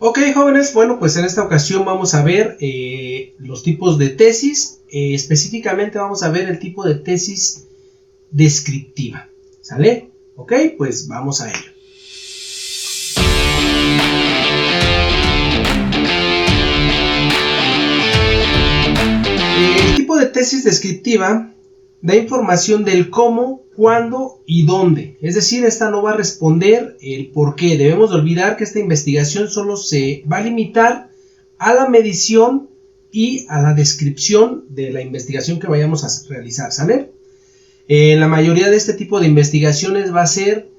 Ok, jóvenes, bueno, pues en esta ocasión vamos a ver los tipos de tesis. Específicamente vamos a ver el tipo de tesis descriptiva. ¿Sale? Ok, pues vamos a ello. El tipo de tesis descriptiva da información del cómo, cuándo y dónde. Es decir, esta no va a responder el por qué. Debemos de olvidar que esta investigación solo se va a limitar a la medición y a la descripción de la investigación que vayamos a realizar, ¿sale? La mayoría de este tipo de investigaciones va a ser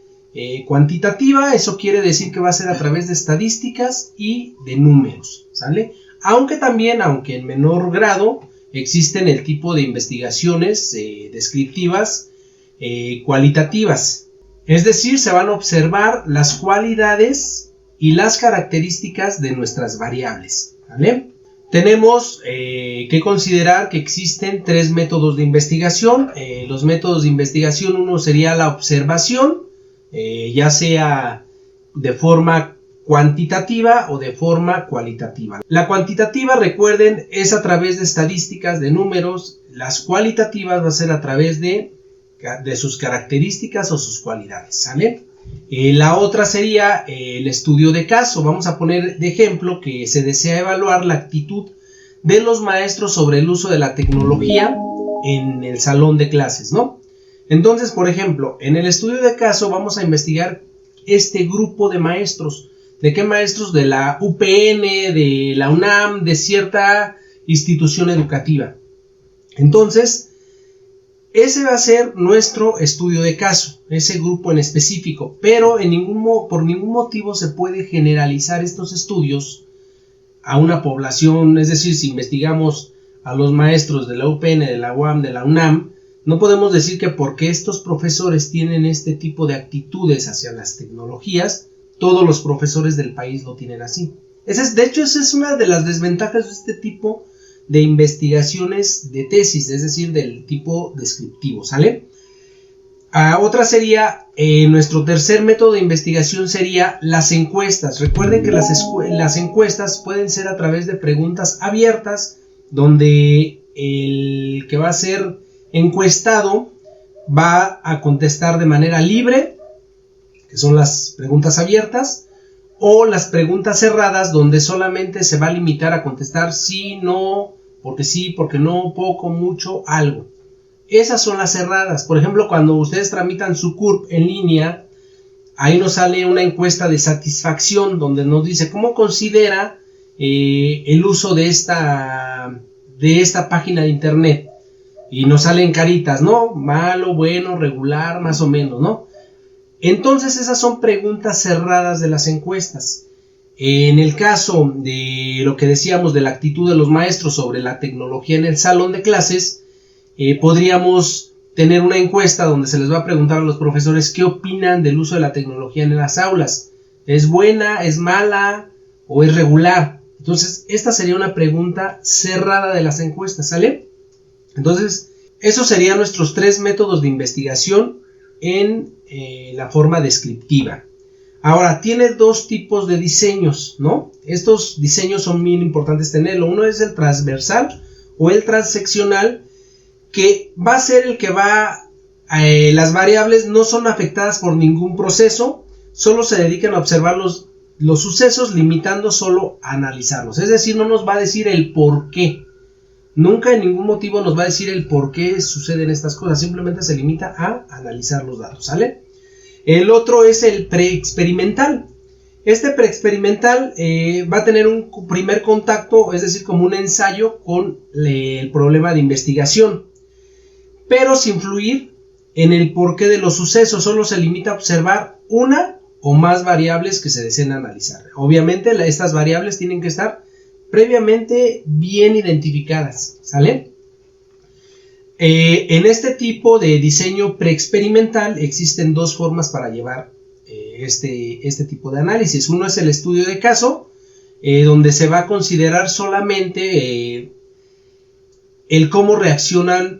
cuantitativa. Eso quiere decir que va a ser a través de estadísticas y de números, ¿sale? Aunque también, aunque en menor grado, existen el tipo de investigaciones descriptivas cualitativas. Es decir, se van a observar las cualidades y las características de nuestras variables, ¿vale? Tenemos que considerar que existen tres métodos de investigación. Los métodos de investigación, uno sería la observación, ya sea de forma cuantitativa o de forma cualitativa. La cuantitativa, recuerden, es a través de estadísticas, de números. Las cualitativas va a ser a través de sus características o sus cualidades, ¿sale? La otra sería el estudio de caso. Vamos a poner de ejemplo que se desea evaluar la actitud de los maestros sobre el uso de la tecnología en el salón de clases, ¿no? Entonces, por ejemplo, en el estudio de caso vamos a investigar este grupo de maestros. ¿De qué maestros? De la UPN, de la UNAM, de cierta institución educativa. Entonces, ese va a ser nuestro estudio de caso, ese grupo en específico, pero por ningún motivo se puede generalizar estos estudios a una población. Es decir, si investigamos a los maestros de la UPN, de la UAM, de la UNAM, no podemos decir que porque estos profesores tienen este tipo de actitudes hacia las tecnologías, todos los profesores del país lo tienen así. De hecho, esa es una de las desventajas de este tipo de investigaciones de tesis, es decir, del tipo descriptivo, ¿sale? Otra sería, nuestro tercer método de investigación sería las encuestas. Recuerden que las encuestas pueden ser a través de preguntas abiertas, donde el que va a ser encuestado va a contestar de manera libre, que son las preguntas abiertas, o las preguntas cerradas, donde solamente se va a limitar a contestar sí, no, porque no, poco, mucho, algo. Esas son las cerradas. Por ejemplo, cuando ustedes tramitan su CURP en línea, ahí nos sale una encuesta de satisfacción, donde nos dice cómo considera el uso de esta página de internet. Y nos salen caritas, ¿no? Malo, bueno, regular, más o menos, ¿no? Entonces esas son preguntas cerradas de las encuestas. En el caso de lo que decíamos de la actitud de los maestros sobre la tecnología en el salón de clases, podríamos tener una encuesta donde se les va a preguntar a los profesores qué opinan del uso de la tecnología en las aulas. ¿Es buena, es mala o es regular? Entonces esta sería una pregunta cerrada de las encuestas, ¿sale? Entonces esos serían nuestros tres métodos de investigación en la forma descriptiva. Ahora, tiene dos tipos de diseños, ¿no? Estos diseños son bien importantes tenerlo. Uno es el transversal o el transeccional, que va a ser el que las variables no son afectadas por ningún proceso, solo se dedican a observar los sucesos, limitando solo a analizarlos. Es decir, no nos va a decir el por qué. Nunca en ningún motivo nos va a decir el por qué suceden estas cosas, simplemente se limita a analizar los datos, ¿sale? El otro es el preexperimental. Este preexperimental va a tener un primer contacto, es decir, como un ensayo con el problema de investigación, pero sin influir en el porqué de los sucesos, solo se limita a observar una o más variables que se deseen analizar. Obviamente estas variables tienen que estar previamente bien identificadas, ¿sale? En este tipo de diseño preexperimental existen dos formas para llevar este tipo de análisis. Uno es el estudio de caso, donde se va a considerar solamente el cómo reaccionan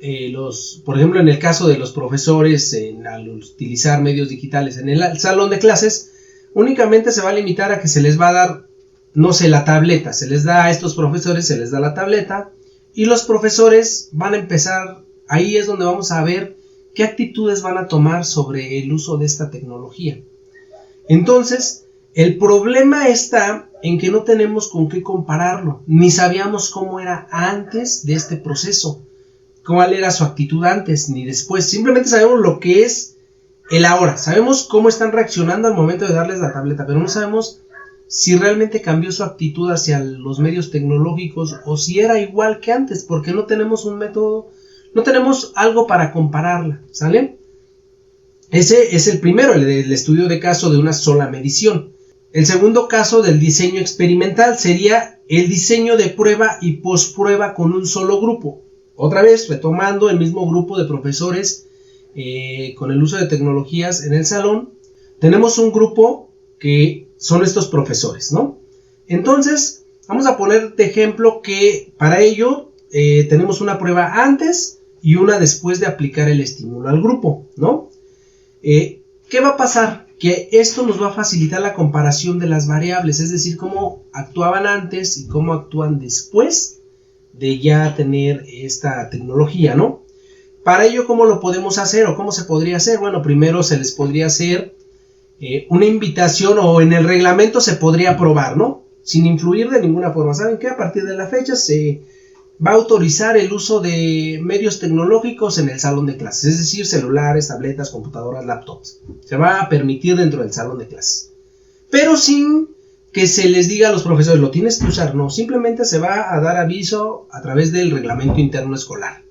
por ejemplo, en el caso de los profesores al utilizar medios digitales en el salón de clases, únicamente se va a limitar a que se les va a dar no sé, la tableta, se les da a estos profesores, se les da la tableta y los profesores van a empezar, ahí es donde vamos a ver qué actitudes van a tomar sobre el uso de esta tecnología. Entonces, el problema está en que no tenemos con qué compararlo, ni sabíamos cómo era antes de este proceso, cuál era su actitud antes ni después, simplemente sabemos lo que es el ahora, sabemos cómo están reaccionando al momento de darles la tableta, pero no sabemos si realmente cambió su actitud hacia los medios tecnológicos o si era igual que antes, porque no tenemos un método, no tenemos algo para compararla, ¿sale? Ese es el primero, el estudio de caso de una sola medición. El segundo caso del diseño experimental sería el diseño de prueba y posprueba con un solo grupo. Otra vez, retomando el mismo grupo de profesores con el uso de tecnologías en el salón, tenemos un grupo que son estos profesores, ¿no? Entonces, vamos a poner de ejemplo que para ello tenemos una prueba antes y una después de aplicar el estímulo al grupo, ¿no? ¿Qué va a pasar? Que esto nos va a facilitar la comparación de las variables, es decir, cómo actuaban antes y cómo actúan después de ya tener esta tecnología, ¿no? Para ello, ¿cómo lo podemos hacer o cómo se podría hacer? Bueno, primero se les podría hacer una invitación o en el reglamento se podría aprobar, ¿no? Sin influir de ninguna forma. ¿Saben qué? A partir de la fecha se va a autorizar el uso de medios tecnológicos en el salón de clases, es decir, celulares, tabletas, computadoras, laptops. Se va a permitir dentro del salón de clases. Pero sin que se les diga a los profesores, lo tienes que usar, no. Simplemente se va a dar aviso a través del reglamento interno escolar.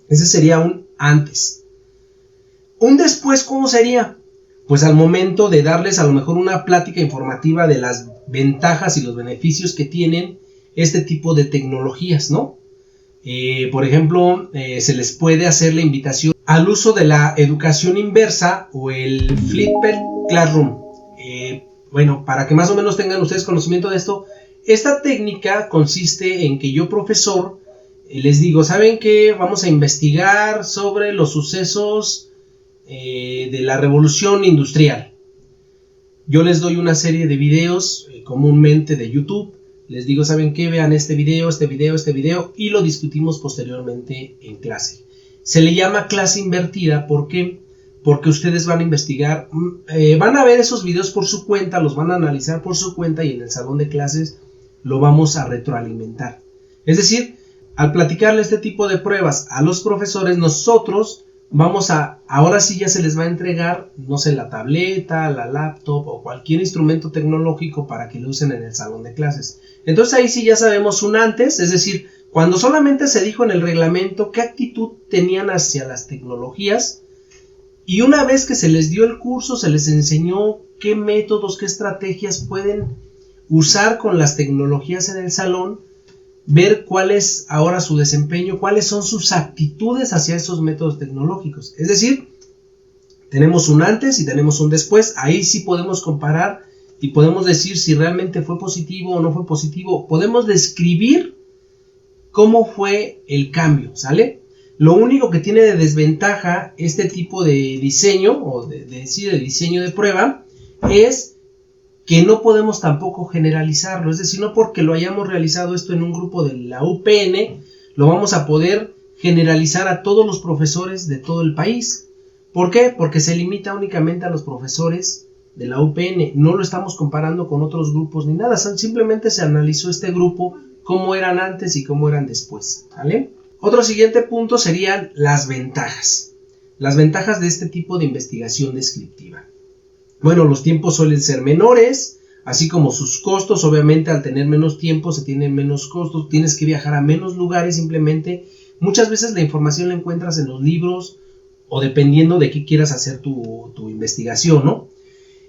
Ese sería un antes. Un después, ¿cómo sería? Pues al momento de darles a lo mejor una plática informativa de las ventajas y los beneficios que tienen este tipo de tecnologías, ¿no? Por ejemplo, se les puede hacer la invitación al uso de la educación inversa o el Flipped Classroom. Bueno, para que más o menos tengan ustedes conocimiento de esto, esta técnica consiste en que yo, profesor, les digo, ¿saben qué? Vamos a investigar sobre los sucesos de la revolución industrial. Yo les doy una serie de videos, comúnmente de YouTube. Les digo, ¿saben qué? Vean este video y lo discutimos posteriormente en clase. Se le llama clase invertida, ¿por qué? Porque ustedes van a investigar, van a ver esos videos por su cuenta, los van a analizar por su cuenta y en el salón de clases lo vamos a retroalimentar. Es decir, al platicarle este tipo de pruebas a los profesores, nosotros vamos a, ahora sí ya se les va a entregar, no sé, la tableta, la laptop o cualquier instrumento tecnológico para que lo usen en el salón de clases. Entonces ahí sí ya sabemos un antes, es decir, cuando solamente se dijo en el reglamento qué actitud tenían hacia las tecnologías y una vez que se les dio el curso, se les enseñó qué métodos, qué estrategias pueden usar con las tecnologías en el salón, ver cuál es ahora su desempeño, cuáles son sus actitudes hacia esos métodos tecnológicos. Es decir, tenemos un antes y tenemos un después, ahí sí podemos comparar y podemos decir si realmente fue positivo o no fue positivo. Podemos describir cómo fue el cambio, ¿sale? Lo único que tiene de desventaja este tipo de diseño, o de diseño de prueba, es que no podemos tampoco generalizarlo. Es decir, no porque lo hayamos realizado esto en un grupo de la UPN, lo vamos a poder generalizar a todos los profesores de todo el país. ¿Por qué? Porque se limita únicamente a los profesores de la UPN, no lo estamos comparando con otros grupos ni nada, simplemente se analizó este grupo, cómo eran antes y cómo eran después, ¿vale? Otro siguiente punto serían las ventajas de este tipo de investigación descriptiva. Bueno, los tiempos suelen ser menores, así como sus costos. Obviamente al tener menos tiempo se tienen menos costos, tienes que viajar a menos lugares simplemente. Muchas veces la información la encuentras en los libros o dependiendo de qué quieras hacer tu investigación, ¿no?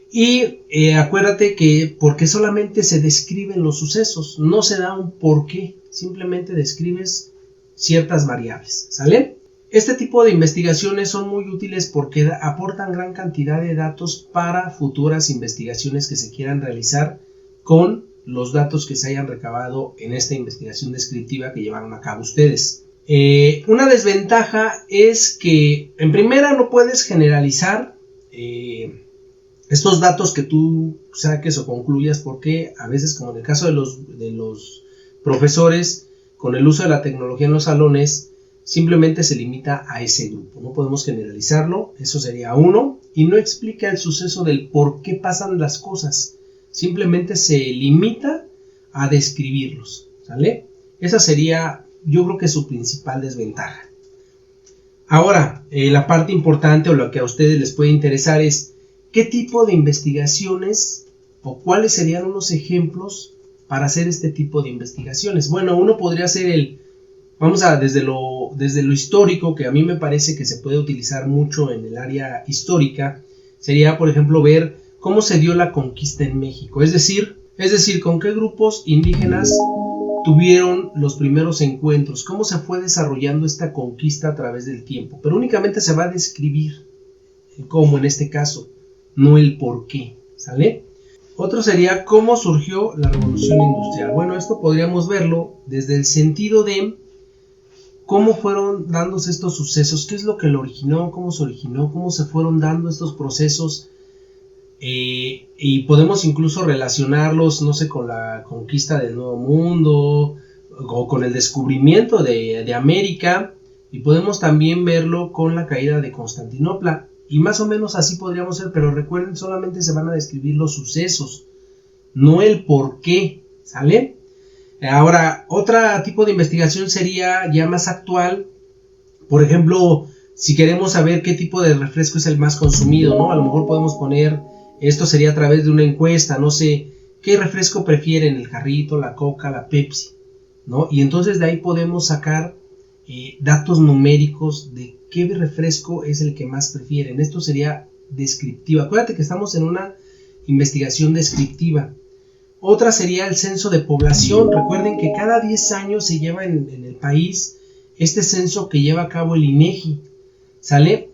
Y acuérdate que porque solamente se describen los sucesos, no se da un porqué, simplemente describes ciertas variables, ¿sale? Este tipo de investigaciones son muy útiles porque aportan gran cantidad de datos para futuras investigaciones que se quieran realizar con los datos que se hayan recabado en esta investigación descriptiva que llevaron a cabo ustedes. Una desventaja es que en primera no puedes generalizar estos datos que tú saques o concluyas, porque a veces, como en el caso de los profesores, con el uso de la tecnología en los salones, simplemente se limita a ese grupo. No podemos generalizarlo, eso sería uno, y no explica el suceso del por qué pasan las cosas. Simplemente se limita a describirlos, ¿sale? Esa sería, yo creo que su principal desventaja. Ahora, la parte importante o lo que a ustedes les puede interesar es qué tipo de investigaciones o cuáles serían unos ejemplos para hacer este tipo de investigaciones. Bueno, uno podría hacer desde lo histórico, que a mí me parece que se puede utilizar mucho en el área histórica, sería, por ejemplo, ver cómo se dio la conquista en México, es decir, con qué grupos indígenas tuvieron los primeros encuentros, cómo se fue desarrollando esta conquista a través del tiempo, pero únicamente se va a describir el cómo en este caso, no el por qué, ¿sale? Otro sería cómo surgió la revolución industrial. Bueno, esto podríamos verlo desde el sentido de cómo fueron dándose estos sucesos, qué es lo que lo originó, cómo se fueron dando estos procesos, y podemos incluso relacionarlos, no sé, con la conquista del Nuevo Mundo o con el descubrimiento de América, y podemos también verlo con la caída de Constantinopla, y más o menos así podríamos ser, pero recuerden, solamente se van a describir los sucesos, no el por qué, ¿sale? Ahora, otro tipo de investigación sería ya más actual. Por ejemplo, si queremos saber qué tipo de refresco es el más consumido, ¿no? A lo mejor podemos poner, esto sería a través de una encuesta, no sé, ¿qué refresco prefieren? ¿El Jarrito, la Coca, la Pepsi? ¿No? Y entonces de ahí podemos sacar datos numéricos de qué refresco es el que más prefieren. Esto sería descriptiva. Acuérdate que estamos en una investigación descriptiva. Otra sería el censo de población. Recuerden que cada 10 años se lleva en el país este censo que lleva a cabo el INEGI, ¿sale?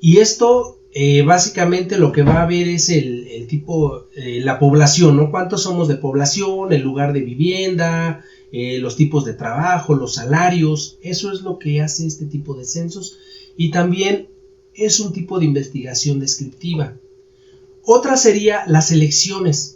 Y esto básicamente lo que va a ver es el tipo, la población, ¿no? ¿Cuántos somos de población? El lugar de vivienda, los tipos de trabajo, los salarios. Eso es lo que hace este tipo de censos, y también es un tipo de investigación descriptiva. Otra sería las elecciones.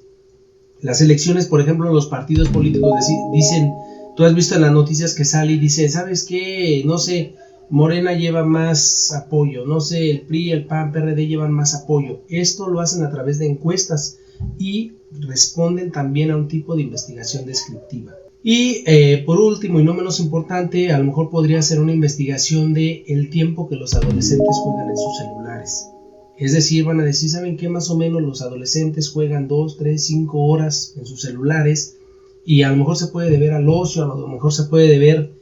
Las elecciones, por ejemplo, los partidos políticos dicen, tú has visto en las noticias que sale y dice, ¿sabes qué? No sé, Morena lleva más apoyo, no sé, el PRI, el PAN, PRD llevan más apoyo. Esto lo hacen a través de encuestas y responden también a un tipo de investigación descriptiva. Y por último y no menos importante, a lo mejor podría ser una investigación de el tiempo que los adolescentes juegan en sus celulares. Es decir, van a decir, ¿saben qué? Más o menos los adolescentes juegan 2, 3, 5 horas en sus celulares, y a lo mejor se puede deber al ocio, a lo mejor se puede deber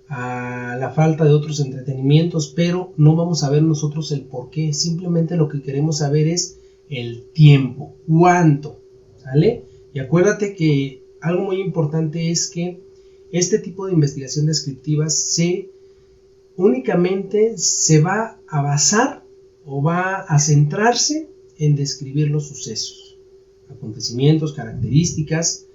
a la falta de otros entretenimientos, pero no vamos a ver nosotros el por qué. Simplemente lo que queremos saber es el tiempo, cuánto, ¿sale? Y acuérdate que algo muy importante es que este tipo de investigación descriptiva únicamente se va a basar o va a centrarse en describir los sucesos, acontecimientos, características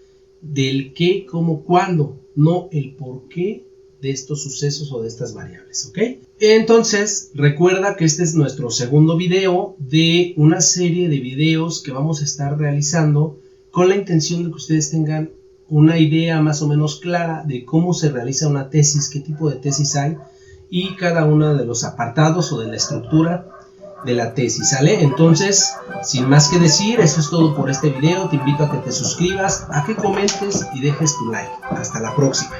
del qué, cómo, cuándo, no el por qué de estos sucesos o de estas variables, ¿ok? Entonces, recuerda que este es nuestro segundo video de una serie de videos que vamos a estar realizando con la intención de que ustedes tengan una idea más o menos clara de cómo se realiza una tesis, qué tipo de tesis hay, y cada uno de los apartados o de la estructura de la tesis, ¿sale? Entonces, sin más que decir, eso es todo por este video. Te invito a que te suscribas, a que comentes y dejes tu like. Hasta la próxima.